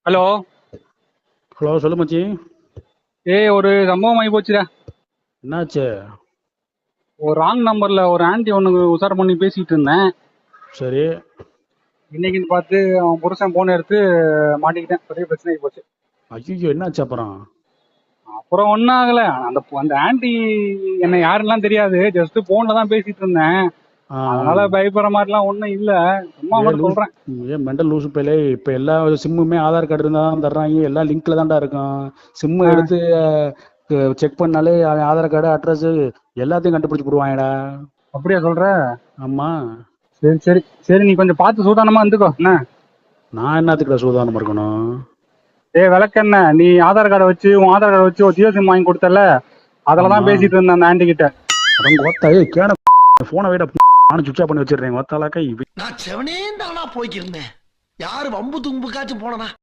Hello. Hello, சொல்லு மச்சி. ஒரு சம்பவம் ஆகி போச்சுடா. என்னாச்சு? ஒரு ராங் நம்பர்ல ஒரு ஆன்ட்டி ஒன்று உசார் பண்ணி பேசிட்டு இருந்தேன். சரி. இன்னைக்குன்னு பார்த்து அவன் புருஷன் போன் எடுத்து மாட்டிக்கிட்டேன். பெரிய பிரச்சனை ஆகி போச்சு. ஐயோ, என்னாச்சு அப்புறம்? அப்புறம் ஒன்றும் ஆகல. அந்த அந்த ஆன்ட்டி என்ன யாருன்னெலாம் தெரியாது, ஜஸ்ட் போன்ல தான் பேசிட்டு இருந்தேன். ஆ, அதனால பயப்படுற மாதிரிலாம் ஒன்றும் இல்லை, சும்மா ஏ மட்டும் லூஸ். சொல்றேன். மெண்டல் லூசு பேலே. இப்போ எல்லா சிம்முமே ஆதார் கார்டு இருந்தால் தான் தர்றாங்க. எல்லாம் லிங்க்ல தான்டா இருக்கும். சிம்மு ஆ, எடுத்து செக் பண்ணாலே அவன் ஆதார் கார்டு, அட்ரஸ் எல்லாத்தையும் கண்டுபிடிச்சு போடுவாங்கடா. அப்படியா சொல்ற? ஆமா. சரி சரி சரி, நீ கொஞ்சம் பார்த்து சூதானமா இருந்துக்கோ என்ன. நான் என்னத்துக்குடா சூதானமா இருக்கணும்? விளக்கென்ன, நீ ஆதார் கார்டை வச்சு உன் ஆதார் கார்டை வச்சு ஒரு ஜியோ சிம் வாங்கி கொடுத்தல, அதில் ஆமா. தான் பேசிட்டு இருந்தேன் அந்த ஆன்ட்டி கிட்ட. அடங்க ஓத்தா, கேன போனை விட நானும் சுவிட்ச் ஆஃப் பண்ணி வச்சிடுறேன். ஓத்தாலாக்கா நான் செவனே தானா போய்க்கிருந்தேன். யாரு வம்பு தும்புக்காச்சும் போனனா?